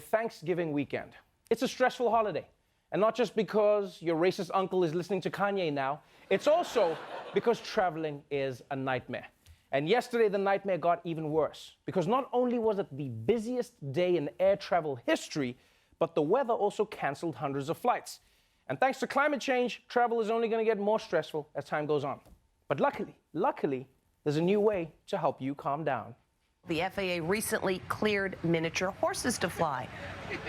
Thanksgiving weekend. It's a stressful holiday. And not just because your racist uncle is listening to Kanye now, it's also because traveling is a nightmare. And yesterday, the nightmare got even worse, because not only was it the busiest day in air travel history, but the weather also canceled hundreds of flights. And thanks to climate change, travel is only going to get more stressful as time goes on. But luckily, there's a new way to help you calm down. The FAA recently cleared miniature horses to fly.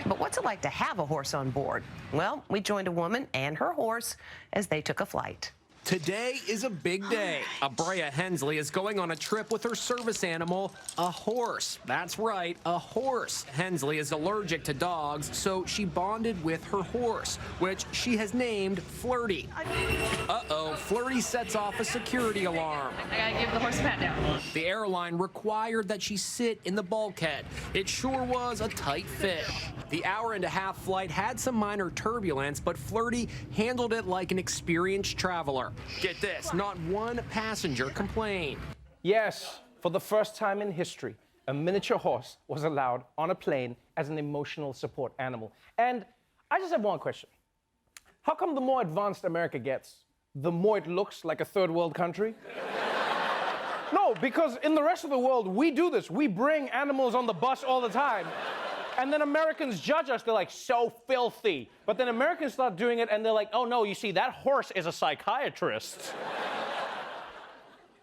But what's it like to have a horse on board? Well, we joined a woman and her horse as they took a flight. Today is a big day. Abrea Hensley is going on a trip with her service animal, a horse. That's right, a horse. Hensley is allergic to dogs, so she bonded with her horse, which she has named Flirty. Uh-oh, Flirty sets off a security alarm. I gotta give the horse a pat down. The airline required that she sit in the bulkhead. It sure was a tight fit. The hour-and-a-half flight had some minor turbulence, but Flirty handled it like an experienced traveler. Get this, not one passenger complained. Yes, for the first time in history, a miniature horse was allowed on a plane as an emotional support animal. And I just have one question. How come the more advanced America gets, the more it looks like a third world country? No, because in the rest of the world, we do this. We bring animals on the bus all the time. And then Americans judge us. They're like, so filthy. But then Americans start doing it, and they're like, oh, no, you see, that horse is a psychiatrist.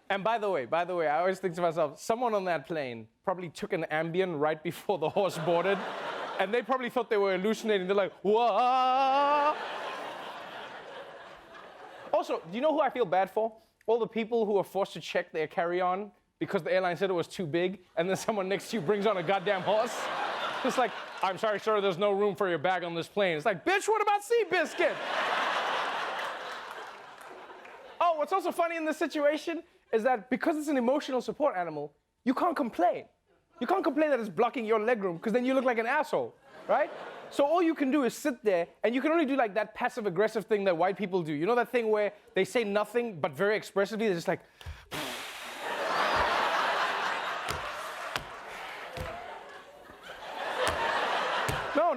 And by the way, I always think to myself, someone on that plane probably took an Ambien right before the horse boarded, and they probably thought they were hallucinating. They're like, whoa. Also, do you know who I feel bad for? All the people who are forced to check their carry-on because the airline said it was too big, and then someone next to you brings on a goddamn horse. It's like, I'm sorry, sir, there's no room for your bag on this plane. It's like, bitch, what about Seabiscuit? Oh, what's also funny in this situation is that because it's an emotional support animal, you can't complain. You can't complain that it's blocking your legroom, because then you look like an asshole, right? So all you can do is sit there, and you can only do like that passive-aggressive thing that white people do. You know that thing where they say nothing, but very expressively, they're just like...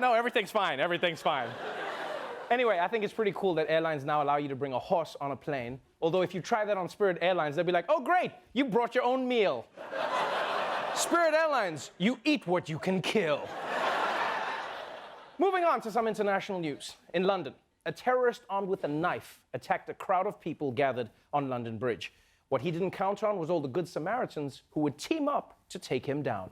No, everything's fine, everything's fine. Anyway, I think it's pretty cool that airlines now allow you to bring a horse on a plane. Although if you try that on Spirit Airlines, they'll be like, oh great, you brought your own meal. Spirit Airlines, you eat what you can kill. Moving on to some international news. In London, a terrorist armed with a knife attacked a crowd of people gathered on London Bridge. What he didn't count on was all the good Samaritans who would team up to take him down.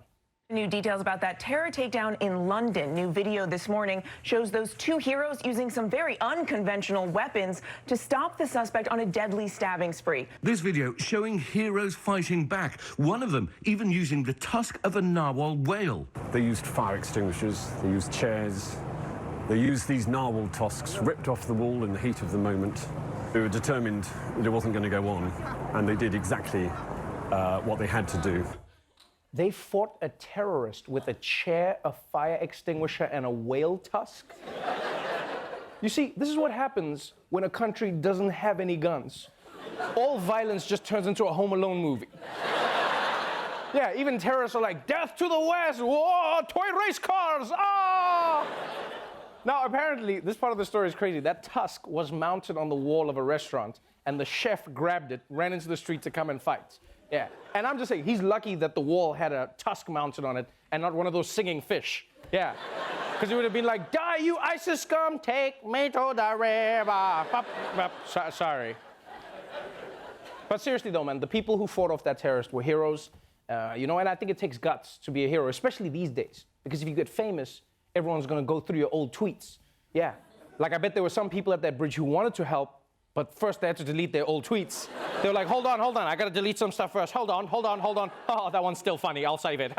New details about that terror takedown in London. New video this morning shows those two heroes using some very unconventional weapons to stop the suspect on a deadly stabbing spree. This video showing heroes fighting back, one of them even using the tusk of a narwhal whale. They used fire extinguishers, they used chairs, they used these narwhal tusks ripped off the wall in the heat of the moment. They were determined that it wasn't going to go on, and they did exactly what they had to do. They fought a terrorist with a chair, a fire extinguisher, and a whale tusk? You see, this is what happens when a country doesn't have any guns. All violence just turns into a Home Alone movie. Yeah, even terrorists are like, death to the West, whoa, toy race cars, ah! Now, apparently, this part of the story is crazy. That tusk was mounted on the wall of a restaurant, and the chef grabbed it, ran into the street to come and fight. Yeah, and I'm just saying, he's lucky that the wall had a tusk mounted on it and not one of those singing fish. Yeah, because it would have been like, die, you ISIS scum, take me to the river. Sorry. But seriously, though, man, the people who fought off that terrorist were heroes. You know, and I think it takes guts to be a hero, especially these days. Because if you get famous, everyone's going to go through your old tweets. Yeah, like I bet there were some people at that bridge who wanted to help, but first they had to delete their old tweets. They were like, hold on, I gotta delete some stuff first. Hold on. Oh, that one's still funny, I'll save it.